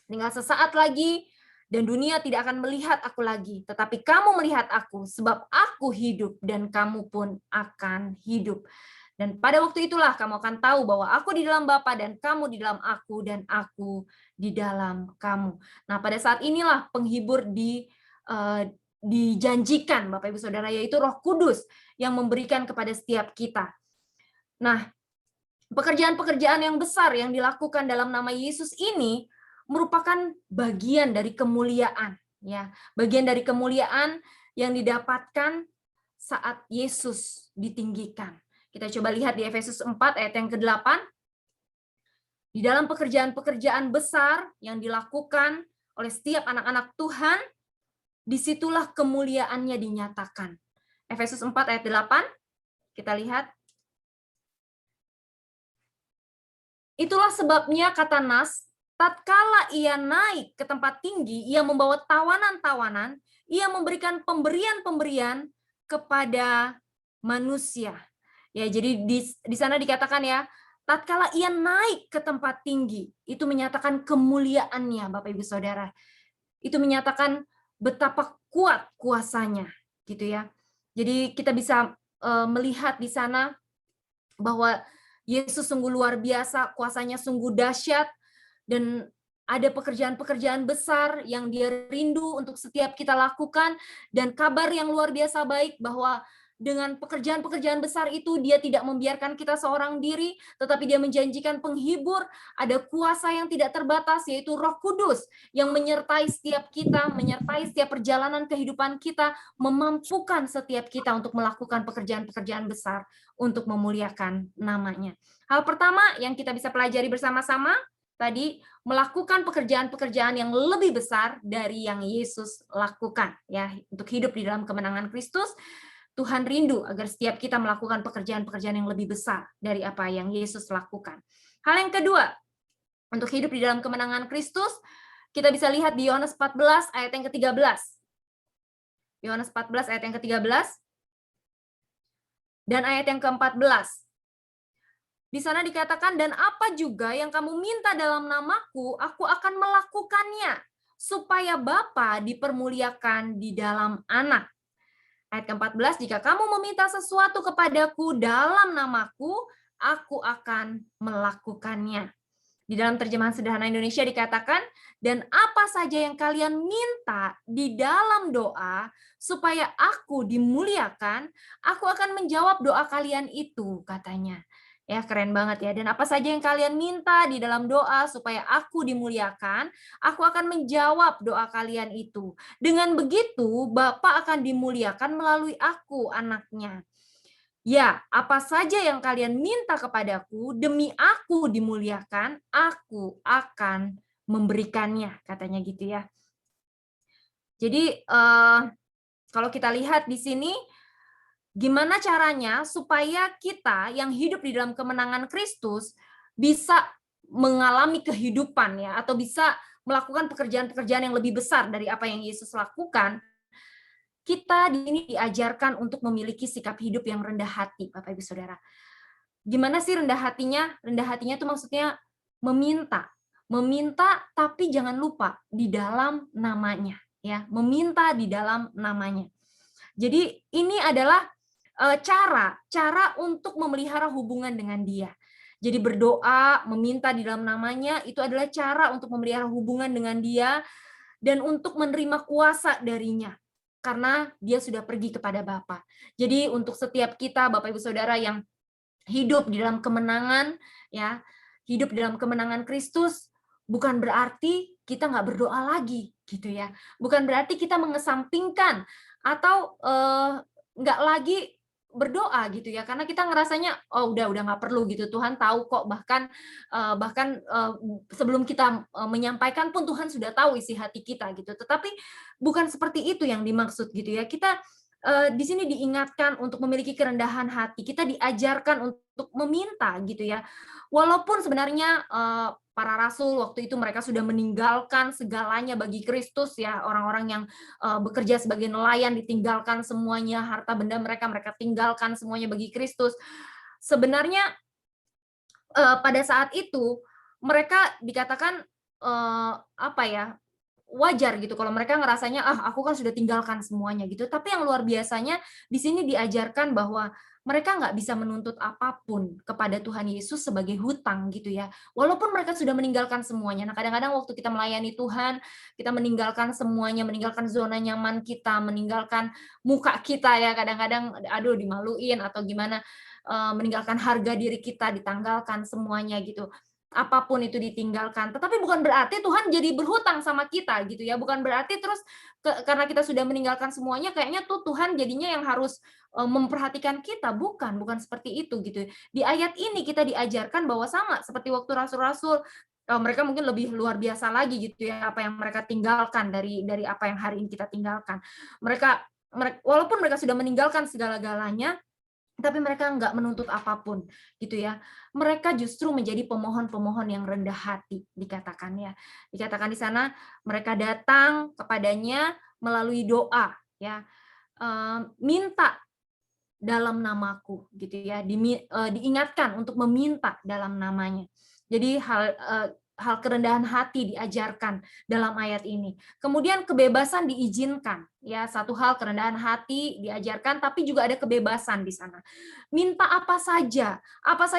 Tinggal sesaat lagi, dan dunia tidak akan melihat aku lagi, tetapi kamu melihat aku, sebab aku hidup dan kamu pun akan hidup. Dan pada waktu itulah kamu akan tahu bahwa aku di dalam Bapa dan kamu di dalam aku dan aku di dalam kamu. Nah, pada saat inilah penghibur dijanjikan Bapak Ibu Saudara, yaitu Roh Kudus yang memberikan kepada setiap kita. Nah, pekerjaan-pekerjaan yang besar yang dilakukan dalam nama Yesus ini merupakan bagian dari kemuliaan, ya. Bagian dari kemuliaan yang didapatkan saat Yesus ditinggikan. Kita coba lihat di Efesus 4 ayat yang ke-8. Di dalam pekerjaan-pekerjaan besar yang dilakukan oleh setiap anak-anak Tuhan, disitulah kemuliaannya dinyatakan. Efesus 4 ayat 8, kita lihat. Itulah sebabnya, kata Nas, tatkala ia naik ke tempat tinggi, ia membawa tawanan-tawanan, ia memberikan pemberian-pemberian kepada manusia. Ya, jadi di sana dikatakan ya, tatkala ia naik ke tempat tinggi, itu menyatakan kemuliaannya, Bapak Ibu Saudara. Itu menyatakan betapa kuat kuasanya, gitu ya. Jadi kita bisa melihat di sana bahwa Yesus sungguh luar biasa, kuasanya sungguh dahsyat, dan ada pekerjaan-pekerjaan besar yang dia rindu untuk setiap kita lakukan, dan kabar yang luar biasa baik bahwa dengan pekerjaan-pekerjaan besar itu dia tidak membiarkan kita seorang diri, tetapi dia menjanjikan penghibur, ada kuasa yang tidak terbatas, yaitu Roh Kudus yang menyertai setiap kita, menyertai setiap perjalanan kehidupan kita, memampukan setiap kita untuk melakukan pekerjaan-pekerjaan besar untuk memuliakan namanya. Hal pertama yang kita bisa pelajari bersama-sama, tadi melakukan pekerjaan-pekerjaan yang lebih besar dari yang Yesus lakukan, ya. Untuk hidup di dalam kemenangan Kristus, Tuhan rindu agar setiap kita melakukan pekerjaan-pekerjaan yang lebih besar dari apa yang Yesus lakukan. Hal yang kedua, untuk hidup di dalam kemenangan Kristus, kita bisa lihat di Yohanes 14 ayat yang ke-13. Yohanes 14 ayat yang ke-13 dan ayat yang ke-14. Di sana dikatakan, dan apa juga yang kamu minta dalam namaku, aku akan melakukannya, supaya Bapa dipermuliakan di dalam anak. Ayat ke-14, jika kamu meminta sesuatu kepadaku dalam namaku, aku akan melakukannya. Di dalam terjemahan sederhana Indonesia dikatakan, dan apa saja yang kalian minta di dalam doa, supaya aku dimuliakan, aku akan menjawab doa kalian itu, katanya. Ya, keren banget ya. Dan apa saja yang kalian minta di dalam doa supaya aku dimuliakan, aku akan menjawab doa kalian itu. Dengan begitu, Bapa akan dimuliakan melalui aku, anaknya. Ya, apa saja yang kalian minta kepadaku, demi aku dimuliakan, aku akan memberikannya, katanya gitu ya. Jadi, kalau kita lihat di sini, gimana caranya supaya kita yang hidup di dalam kemenangan Kristus bisa mengalami kehidupan ya, atau bisa melakukan pekerjaan-pekerjaan yang lebih besar dari apa yang Yesus lakukan. Kita di sini diajarkan untuk memiliki sikap hidup yang rendah hati, Bapak Ibu Saudara. Gimana sih rendah hatinya? Rendah hatinya itu maksudnya meminta. Meminta tapi jangan lupa di dalam namanya, ya. Meminta di dalam namanya. Jadi ini adalah cara untuk memelihara hubungan dengan Dia. Jadi berdoa, meminta di dalam namanya, itu adalah cara untuk memelihara hubungan dengan Dia dan untuk menerima kuasa darinya. Karena Dia sudah pergi kepada Bapa. Jadi untuk setiap kita, Bapak Ibu Saudara yang hidup di dalam kemenangan, ya, hidup di dalam kemenangan Kristus, bukan berarti kita nggak berdoa lagi, gitu ya. Bukan berarti kita mengesampingkan atau nggak lagi berdoa gitu ya, karena kita ngerasanya oh udah nggak perlu gitu, Tuhan tahu kok, bahkan sebelum kita menyampaikan pun Tuhan sudah tahu isi hati kita gitu. Tetapi bukan seperti itu yang dimaksud gitu ya. Kita di sini diingatkan untuk memiliki kerendahan hati, kita diajarkan untuk meminta gitu ya. Walaupun sebenarnya para rasul waktu itu mereka sudah meninggalkan segalanya bagi Kristus ya, orang-orang yang bekerja sebagai nelayan ditinggalkan semuanya, harta benda mereka tinggalkan semuanya bagi Kristus. Sebenarnya pada saat itu mereka dikatakan apa ya, wajar gitu kalau mereka ngerasanya aku kan sudah tinggalkan semuanya gitu. Tapi yang luar biasanya di sini diajarkan bahwa mereka nggak bisa menuntut apapun kepada Tuhan Yesus sebagai hutang gitu ya. Walaupun mereka sudah meninggalkan semuanya. Nah, kadang-kadang waktu kita melayani Tuhan, kita meninggalkan semuanya, meninggalkan zona nyaman kita, meninggalkan muka kita ya, kadang-kadang aduh dimaluin atau gimana, meninggalkan harga diri kita, ditanggalkan semuanya gitu. Apapun itu ditinggalkan, tetapi bukan berarti Tuhan jadi berhutang sama kita gitu ya, bukan berarti terus karena kita sudah meninggalkan semuanya kayaknya tuh Tuhan jadinya yang harus memperhatikan kita, bukan seperti itu gitu. Di ayat ini kita diajarkan bahwa sama seperti waktu rasul-rasul, mereka mungkin lebih luar biasa lagi gitu ya, apa yang mereka tinggalkan dari apa yang hari ini kita tinggalkan. Mereka walaupun mereka sudah meninggalkan segala-galanya, tapi mereka nggak menuntut apapun, gitu ya. Mereka justru menjadi pemohon-pemohon yang rendah hati, dikatakan ya. Dikatakan di sana, mereka datang kepadanya melalui doa, ya. Minta dalam namaku, gitu ya. Diingatkan untuk meminta dalam namanya. Jadi hal kerendahan hati diajarkan dalam ayat ini. Kemudian kebebasan diizinkan, ya, satu hal kerendahan hati diajarkan, tapi juga ada kebebasan di sana. Minta apa saja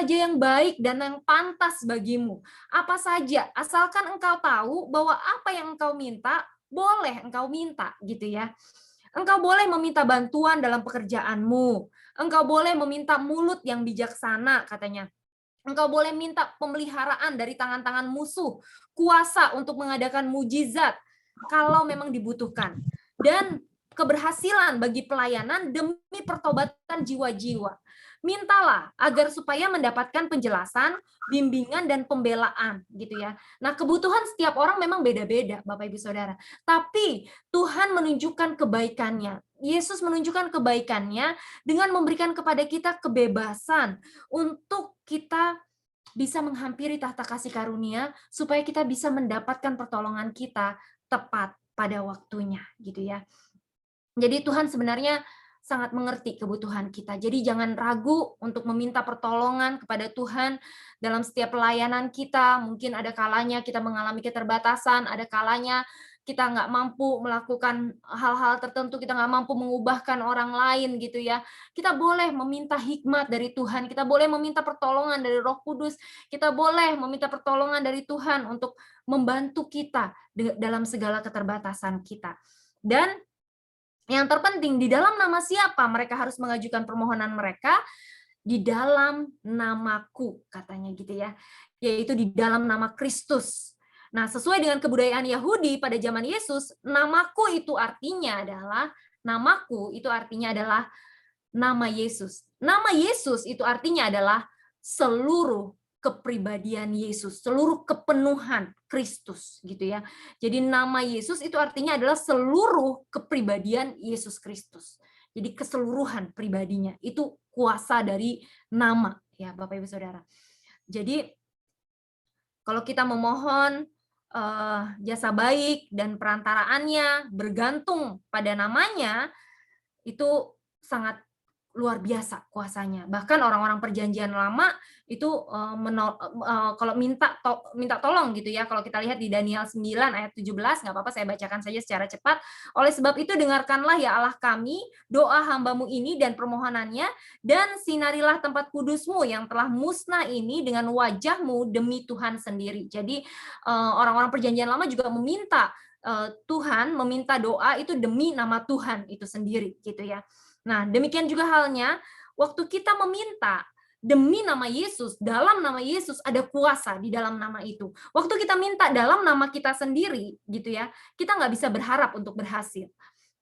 yang baik dan yang pantas bagimu, apa saja, asalkan engkau tahu bahwa apa yang engkau minta boleh engkau minta, gitu ya. Engkau boleh meminta bantuan dalam pekerjaanmu, engkau boleh meminta mulut yang bijaksana, katanya. Engkau boleh minta pemeliharaan dari tangan-tangan musuh, kuasa untuk mengadakan mujizat kalau memang dibutuhkan, dan keberhasilan bagi pelayanan demi pertobatan jiwa-jiwa. mintalah agar supaya mendapatkan penjelasan, bimbingan dan pembelaan gitu ya. Nah, kebutuhan setiap orang memang beda-beda, Bapak Ibu Saudara. Tapi Tuhan menunjukkan kebaikannya. Yesus menunjukkan kebaikannya dengan memberikan kepada kita kebebasan untuk kita bisa menghampiri tahta kasih karunia supaya kita bisa mendapatkan pertolongan kita tepat pada waktunya gitu ya. Jadi Tuhan sebenarnya sangat mengerti kebutuhan kita. Jadi jangan ragu untuk meminta pertolongan kepada Tuhan dalam setiap pelayanan kita. Mungkin ada kalanya kita mengalami keterbatasan, ada kalanya kita nggak mampu melakukan hal-hal tertentu, kita nggak mampu mengubahkan orang lain gitu ya. Kita boleh meminta hikmat dari Tuhan, kita boleh meminta pertolongan dari Roh Kudus, kita boleh meminta pertolongan dari Tuhan untuk membantu kita dalam segala keterbatasan kita. Dan yang terpenting, di dalam nama siapa mereka harus mengajukan permohonan mereka? Di dalam namaku, katanya gitu ya. Yaitu di dalam nama Kristus. Nah, sesuai dengan kebudayaan Yahudi pada zaman Yesus, namaku itu artinya adalah nama Yesus. Nama Yesus itu artinya adalah seluruh kepribadian Yesus, seluruh kepenuhan Kristus gitu ya. Jadi nama Yesus itu artinya adalah seluruh kepribadian Yesus Kristus. Jadi keseluruhan pribadinya itu kuasa dari nama ya Bapak Ibu Saudara. Jadi kalau kita memohon jasa baik dan perantaraannya bergantung pada namanya, itu sangat luar biasa kuasanya. Bahkan orang-orang perjanjian lama itu kalau minta tolong gitu ya. Kalau kita lihat di Daniel 9 ayat 17, nggak apa-apa saya bacakan saja secara cepat. Oleh sebab itu dengarkanlah ya Allah kami doa hambamu ini dan permohonannya, dan sinarilah tempat kudusmu yang telah musnah ini dengan wajahmu demi Tuhan sendiri. Jadi orang-orang perjanjian lama juga meminta Tuhan, meminta doa itu demi nama Tuhan itu sendiri gitu ya. Nah, demikian juga halnya waktu kita meminta demi nama Yesus, dalam nama Yesus ada kuasa di dalam nama itu. Waktu kita minta dalam nama kita sendiri gitu ya, kita nggak bisa berharap untuk berhasil.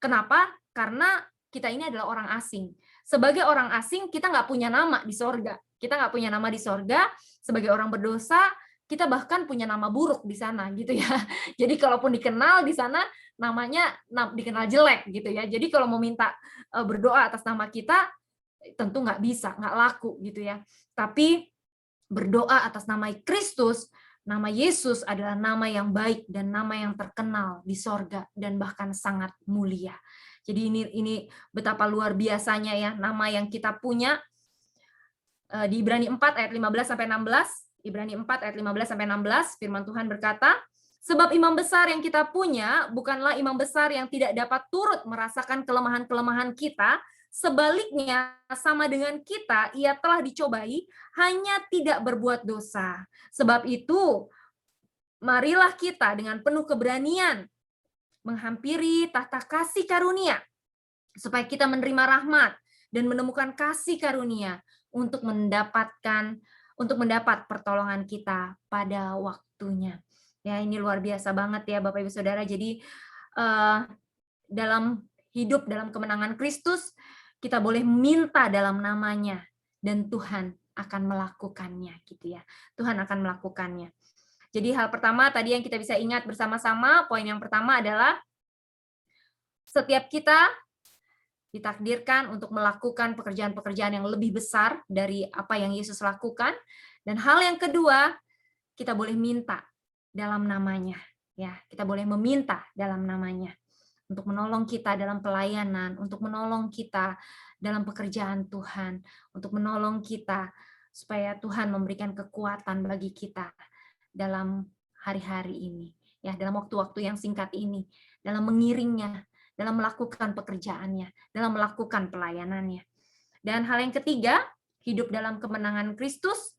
Kenapa? Karena kita ini adalah orang asing. Sebagai orang asing, kita nggak punya nama di sorga. Kita nggak punya nama di sorga. Sebagai orang berdosa, kita bahkan punya nama buruk di sana gitu ya. Jadi kalaupun dikenal di sana, namanya dikenal jelek gitu ya. Jadi kalau mau minta berdoa atas nama kita, tentu nggak bisa, nggak laku gitu ya. Tapi berdoa atas nama Kristus, nama Yesus adalah nama yang baik dan nama yang terkenal di sorga dan bahkan sangat mulia. Jadi ini betapa luar biasanya ya nama yang kita punya. Di Ibrani 4 ayat 15 sampai 16, Ibrani 4 ayat 15 sampai 16, firman Tuhan berkata, sebab imam besar yang kita punya bukanlah imam besar yang tidak dapat turut merasakan kelemahan-kelemahan kita, sebaliknya sama dengan kita, ia telah dicobai, hanya tidak berbuat dosa. Sebab itu, marilah kita dengan penuh keberanian menghampiri tahta kasih karunia, supaya kita menerima rahmat dan menemukan kasih karunia untuk mendapat pertolongan kita pada waktunya. Ya, ini luar biasa banget ya Bapak Ibu Saudara. Jadi dalam hidup dalam kemenangan Kristus, kita boleh minta dalam namanya dan Tuhan akan melakukannya gitu ya. Tuhan akan melakukannya. Jadi hal pertama tadi yang kita bisa ingat bersama-sama, poin yang pertama adalah setiap kita ditakdirkan untuk melakukan pekerjaan-pekerjaan yang lebih besar dari apa yang Yesus lakukan. Dan hal yang kedua, kita boleh minta dalam namanya. Ya, kita boleh meminta dalam namanya untuk menolong kita dalam pelayanan, untuk menolong kita dalam pekerjaan Tuhan, untuk menolong kita supaya Tuhan memberikan kekuatan bagi kita dalam hari-hari ini, ya, dalam waktu-waktu yang singkat ini, dalam mengiringnya, dalam melakukan pekerjaannya, dalam melakukan pelayanannya. Dan hal yang ketiga, hidup dalam kemenangan Kristus,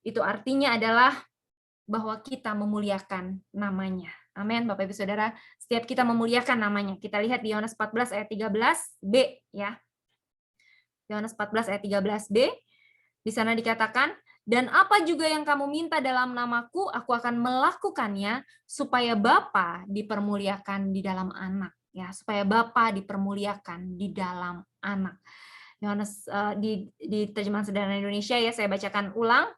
itu artinya adalah bahwa kita memuliakan namanya. Amin, Bapak Ibu Saudara. Setiap kita memuliakan namanya. Kita lihat di Yohanes 14 ayat 13b ya. Yohanes 14 ayat 13b. Di sana dikatakan, dan apa juga yang kamu minta dalam namaku, aku akan melakukannya supaya Bapa dipermuliakan di dalam anak. Ya, supaya Bapa dipermuliakan di dalam anak. Yohanes di terjemahan sederhana Indonesia ya, saya bacakan ulang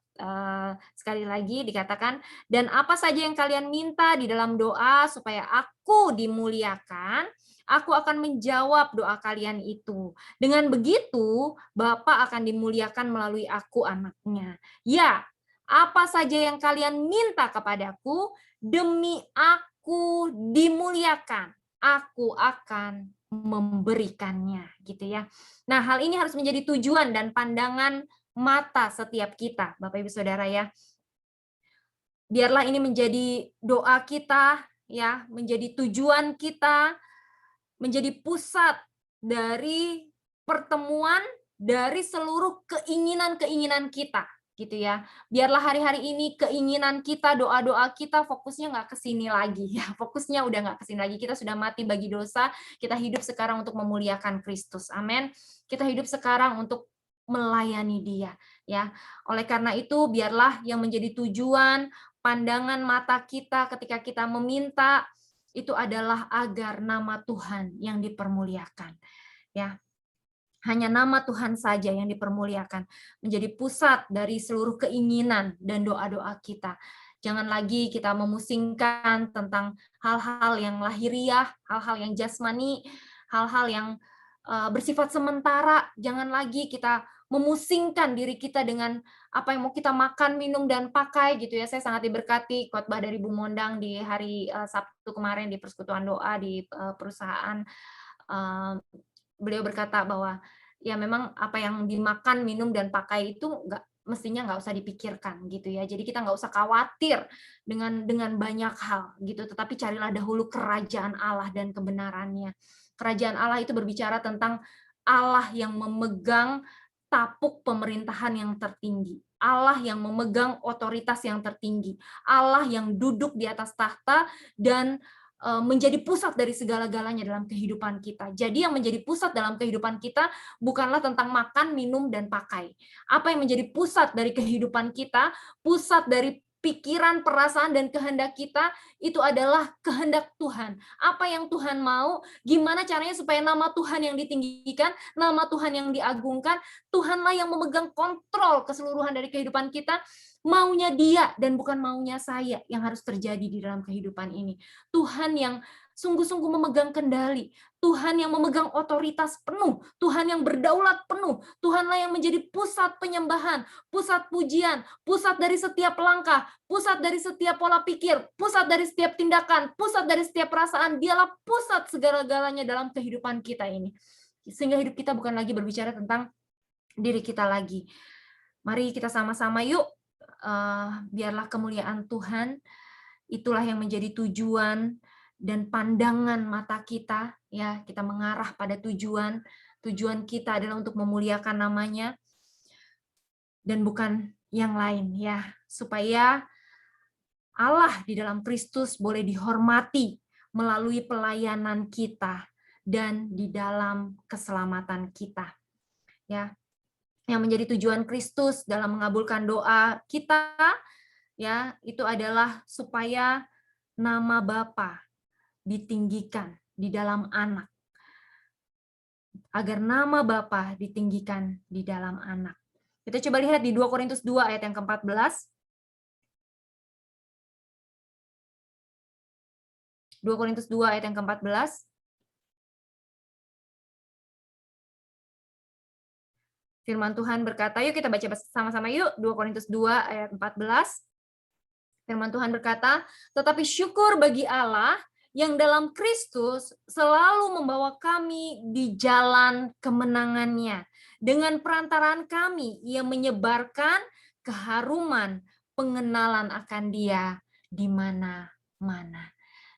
sekali lagi dikatakan, dan apa saja yang kalian minta di dalam doa supaya aku dimuliakan, aku akan menjawab doa kalian itu. Dengan begitu, Bapa akan dimuliakan melalui aku anaknya. Ya, apa saja yang kalian minta kepadaku, demi aku dimuliakan, aku akan memberikannya, gitu ya. Nah, hal ini harus menjadi tujuan dan pandangan mata setiap kita, Bapak Ibu Saudara ya. Biarlah ini menjadi doa kita ya, menjadi tujuan kita, menjadi pusat dari pertemuan dari seluruh keinginan-keinginan kita gitu ya. Biarlah hari-hari ini keinginan kita, doa-doa kita fokusnya nggak ke sini lagi ya. Fokusnya udah nggak ke sini lagi. Kita sudah mati bagi dosa, kita hidup sekarang untuk memuliakan Kristus. Amin. Kita hidup sekarang untuk melayani Dia ya. Oleh karena itu biarlah yang menjadi tujuan pandangan mata kita ketika kita meminta itu adalah agar nama Tuhan yang dipermuliakan. Ya, hanya nama Tuhan saja yang dipermuliakan, menjadi pusat dari seluruh keinginan dan doa-doa kita. Jangan lagi kita memusingkan tentang hal-hal yang lahiriah, hal-hal yang jasmani, hal-hal yang bersifat sementara. Jangan lagi kita memusingkan diri kita dengan apa yang mau kita makan, minum, dan pakai gitu ya. Saya sangat diberkati khotbah dari Bu Mondang di hari Sabtu kemarin di persekutuan doa di perusahaan. Beliau berkata bahwa ya memang apa yang dimakan, minum, dan pakai itu mestinya nggak usah dipikirkan gitu ya. Jadi kita nggak usah khawatir dengan banyak hal gitu. Tetapi carilah dahulu kerajaan Allah dan kebenarannya. Kerajaan Allah itu berbicara tentang Allah yang memegang tapuk pemerintahan yang tertinggi. Allah yang memegang otoritas yang tertinggi. Allah yang duduk di atas tahta dan menjadi pusat dari segala-galanya dalam kehidupan kita. Jadi yang menjadi pusat dalam kehidupan kita bukanlah tentang makan, minum, dan pakai. Apa yang menjadi pusat dari kehidupan kita, pusat dari pikiran, perasaan, dan kehendak kita, itu adalah kehendak Tuhan. Apa yang Tuhan mau, gimana caranya supaya nama Tuhan yang ditinggikan, nama Tuhan yang diagungkan, Tuhanlah yang memegang kontrol keseluruhan dari kehidupan kita, maunya Dia dan bukan maunya saya yang harus terjadi di dalam kehidupan ini. Tuhan yang sungguh-sungguh memegang kendali, Tuhan yang memegang otoritas penuh, Tuhan yang berdaulat penuh, Tuhanlah yang menjadi pusat penyembahan, pusat pujian, pusat dari setiap langkah, pusat dari setiap pola pikir, pusat dari setiap tindakan, pusat dari setiap perasaan. Dialah pusat segala-galanya dalam kehidupan kita ini. Sehingga hidup kita bukan lagi berbicara tentang diri kita lagi. Mari kita sama-sama yuk, biarlah kemuliaan Tuhan itulah yang menjadi tujuan dan pandangan mata kita ya. Kita mengarah pada tujuan kita adalah untuk memuliakan namanya dan bukan yang lain ya, supaya Allah di dalam Kristus boleh dihormati melalui pelayanan kita dan di dalam keselamatan kita ya. Yang menjadi tujuan Kristus dalam mengabulkan doa kita ya, itu adalah supaya nama Bapa ditinggikan di dalam anak. Agar nama Bapa ditinggikan di dalam anak. Kita coba lihat di 2 Korintus 2 ayat yang ke-14. 2 Korintus 2 ayat yang ke-14. Firman Tuhan berkata, yuk kita baca sama-sama yuk, 2 Korintus 2 ayat 14. Firman Tuhan berkata, tetapi syukur bagi Allah yang dalam Kristus selalu membawa kami di jalan kemenangannya. Dengan perantaraan kami, Ia menyebarkan keharuman pengenalan akan Dia di mana-mana.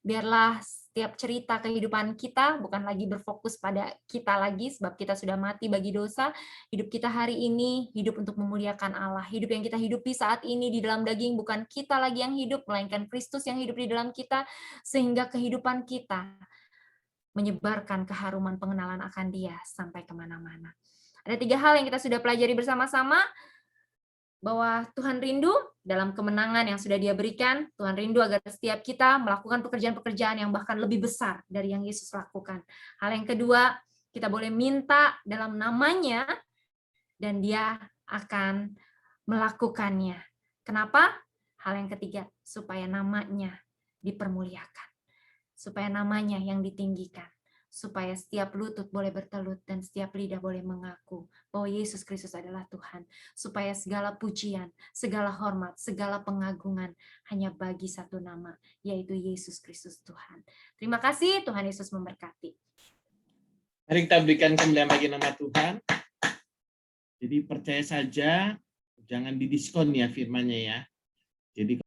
Biarlah setiap cerita kehidupan kita bukan lagi berfokus pada kita lagi, sebab kita sudah mati bagi dosa. Hidup kita hari ini hidup untuk memuliakan Allah. Hidup yang kita hidupi saat ini di dalam daging bukan kita lagi yang hidup, melainkan Kristus yang hidup di dalam kita, sehingga kehidupan kita menyebarkan keharuman pengenalan akan Dia sampai kemana-mana. Ada 3 hal yang kita sudah pelajari bersama-sama, bahwa Tuhan rindu dalam kemenangan yang sudah Dia berikan. Tuhan rindu agar setiap kita melakukan pekerjaan-pekerjaan yang bahkan lebih besar dari yang Yesus lakukan. Hal yang kedua, Kita boleh minta dalam namanya, dan dia akan melakukannya. Kenapa? Hal yang ketiga, supaya namanya dipermuliakan. Supaya namanya yang ditinggikan. Supaya setiap lutut boleh bertelut dan setiap lidah boleh mengaku bahwa Yesus Kristus adalah Tuhan. Supaya segala pujian, segala hormat, segala pengagungan hanya bagi satu nama, yaitu Yesus Kristus Tuhan. Terima kasih, Tuhan Yesus memberkati. Mari kita berikan kemuliaan bagi nama Tuhan. Jadi percaya saja, jangan didiskon ya firman-Nya ya. Jadi